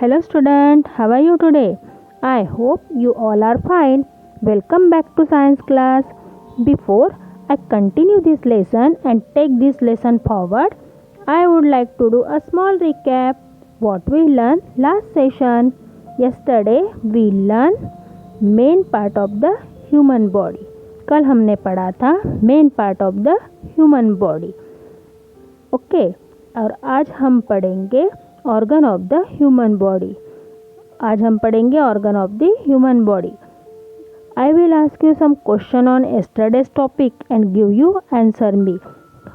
Hello student, how are you today? I hope you all are fine. Welcome back to science class. Before I continue this lesson and take this lesson forward, I would like to do a small recap what we learned last session. Yesterday we learned main part of the human body. कल हमने पढ़ा था main part of the human body. Okay, और आज हम पढ़ेंगे organ of the human body. आज हम पढ़ेंगे organ of the human body. I will ask you some question on yesterday's topic and give you answer me.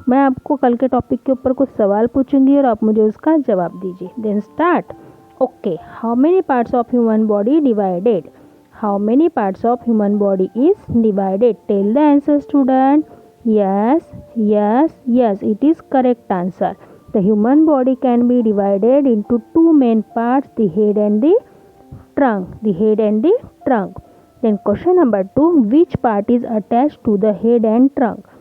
मैं आपको कल के टॉपिक के ऊपर कुछ सवाल पूछूंगी और आप मुझे उसका जवाब दीजिए. Then start. Okay, how many parts of human body divided? How many parts of human body is divided? Tell the answer student. Yes, yes, yes, it is correct answer. The human body can be divided into two main parts, the head and the trunk. The head and the trunk. Then question number 2, which part is attached to the head and trunk?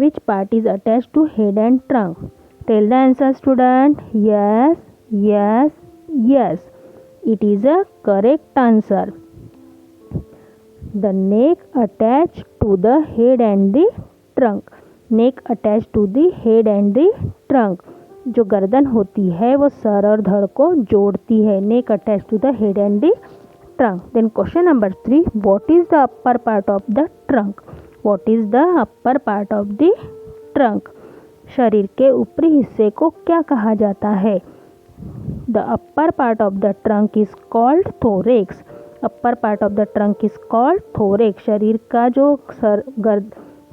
Which part is attached to head and trunk? Tell the answer student. Yes, yes, yes. It is a correct answer. The neck attached to the head and the trunk. Neck attach to the head and the trunk. जो गर्दन होती है वो sir और धड़ को जोड़ती है. Neck attach to the head and the trunk. Then question number 3, what is the upper part of the trunk? What is the upper part of the trunk? शरीर के ऊपरी हिस्से को क्या कहा जाता है? The upper part of the trunk is called thorax. Upper part of the trunk is called thorax. शरीर का जो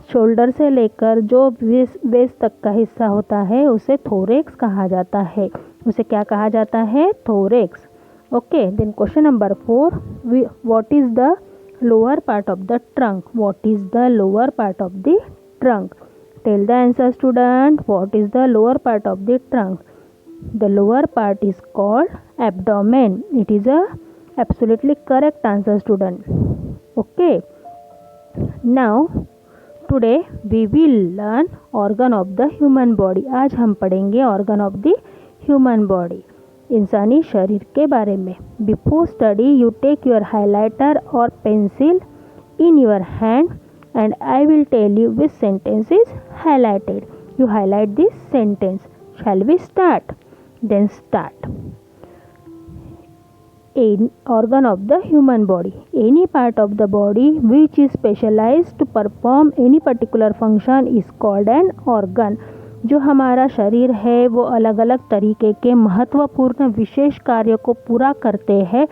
शोल्डर से लेकर जो वेस्ट तक का हिस्सा होता है उसे थोरेक्स कहा जाता है. उसे क्या कहा जाता है? Thorax. Okay, then question number 4, what is the lower part of the trunk? What is the lower part of the trunk? Tell the answer student. What is the lower part of the trunk? The lower part is called abdomen. It is a absolutely correct answer student. Okay, now today we will learn organ of the human body. आज हम पढ़ेंगे organ of the human body, इंसानी शरीर के बारे में. Before study you take your highlighter or pencil in your hand and I will tell you which sentence is highlighted. You highlight this sentence. Shall we start? Then start. Organ of the human body. Any part of the body which is specialized to perform any particular function is called an organ. जो हमारा शरीर है वो अलग अलग तरीके के महत्वपूर्ण विशेष कार्यों को पूरा करते हैं,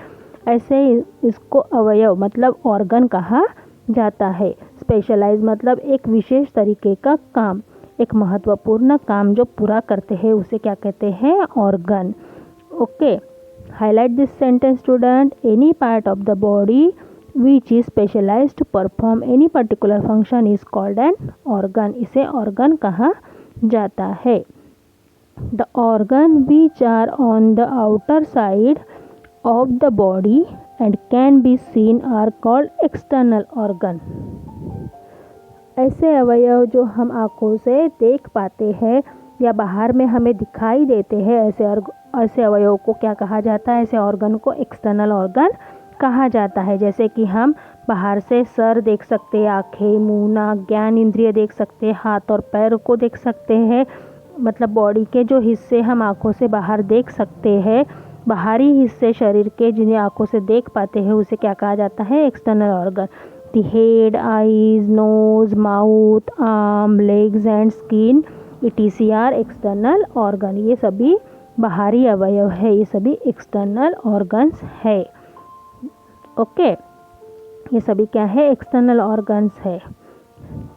ऐसे इसको अवयव मतलब ऑर्गन कहा जाता है. स्पेशलाइज मतलब एक विशेष तरीके का काम, एक महत्वपूर्ण काम जो पूरा करते हैं उसे क्या कहते हैं? Organ. Okay, highlight this sentence student. Any part of the body which is specialized to perform any particular function is called an organ. इसे organ कहा जाता है. The organ which are on the outer side of the body and can be seen are called external organ. ऐसे अवयव जो हम आँखों से देख पाते हैं या बाहर में हमें दिखाई देते हैं, ऐसे अवयव को क्या कहा जाता है? ऐसे ऑर्गन को एक्सटर्नल ऑर्गन कहा जाता है. जैसे कि हम बाहर से सर देख सकते हैं, आँखें, मुंह, नाक, ज्ञान इंद्रिय देख सकते हैं, हाथ और पैर को देख सकते हैं. मतलब बॉडी के जो हिस्से हम आँखों से बाहर देख सकते हैं, बाहरी हिस्से शरीर के जिन्हें आँखों से देख पाते हैं उसे क्या कहा जाता है? External organ. The head, eyes, nose, mouth, arm, legs and skin ETC are external organ. ये सभी बाहरी अवयव है, ये सभी एक्सटर्नल ऑर्गन्स है. ओके, ये सभी क्या है? एक्सटर्नल ऑर्गन्स है.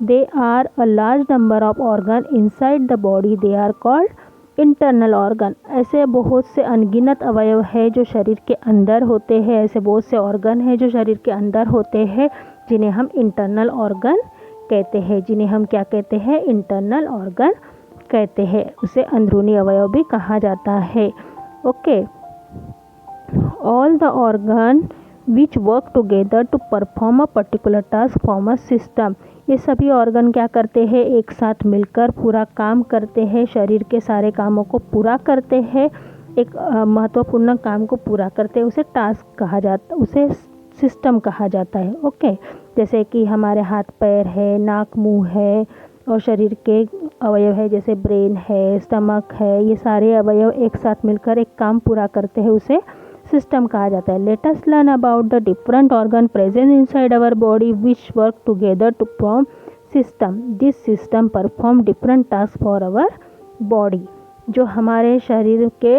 They are a large number of organ inside the body. They are called internal organ. ऐसे बहुत से अनगिनत अवयव है जो शरीर के अंदर होते हैं. ऐसे बहुत से ऑर्गन है जो शरीर के अंदर होते हैं जिन्हें हम इंटरनल ऑर्गन कहते हैं. जिन्हें हम क्या कहते हैं? इंटरनल ऑर्गन कहते हैं. उसे अंदरूनी अवयव भी कहा जाता है. Okay, all the organ which work together to perform a particular task form a system. ये सभी ऑर्गन क्या करते हैं? एक साथ मिलकर पूरा काम करते हैं, शरीर के सारे कामों को पूरा करते हैं. एक महत्वपूर्ण काम को पूरा करते हैं उसे टास्क कहा जाता, उसे सिस्टम कहा जाता है। ओके, जैसे कि हमारे हाथ पैर है, नाक मुंह है और शरीर के अवयव है जैसे ब्रेन है, स्टमक है, ये सारे अवयव एक साथ मिलकर एक काम पूरा करते हैं, उसे सिस्टम कहा जाता है। Let us learn about the different organ present inside our body which work together to form system. This system perform different task for our body. जो हमारे शरीर के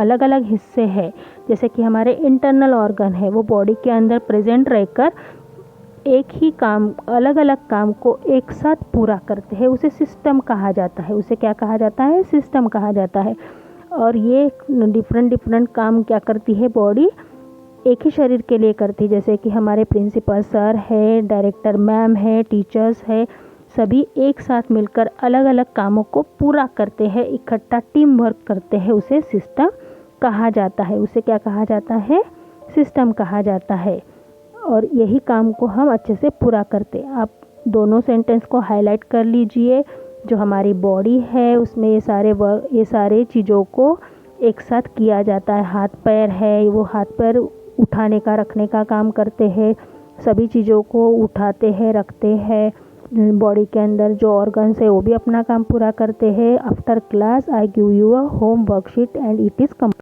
अलग अलग हिस्से हैं, जैसे कि हमारे इंटरनल ऑर्गन है, वो बॉडी के अंदर प्रेजेंट रहकर एक ही काम, अलग अलग काम को एक साथ पूरा करते हैं, उसे सिस्टम कहा जाता है। उसे क्या कहा जाता है? सिस्टम कहा जाता है। और ये डिफरेंट काम क्या करती है बॉडी? एक ही शरीर के लिए करती है। जैसे कि हमारे प्रिंसिपल सर है, डायरेक्टर मैम है, टीचर्स है, सभी एक साथ मिलकर अलग अलग कामों को पूरा करते हैं, इकट्ठा टीम वर्क करते हैं, उसे सिस्टम कहा जाता है। उसे क्या कहा जाता है? सिस्टम कहा जाता है। और यही काम को हम अच्छे से पूरा करते हैं। आप दोनों सेंटेंस को हाईलाइट कर लीजिए। जो हमारी बॉडी है उसमें ये सारे चीज़ों को एक साथ किया जाता है। हाथ पैर है, वो हाथ पैर उठाने का, रखने का काम करते हैं, सभी चीज़ों को उठाते हैं, रखते हैं। बॉडी के अंदर जो ऑर्गन्स है वो भी अपना काम पूरा करते हैं। After class I give you a home worksheet and it is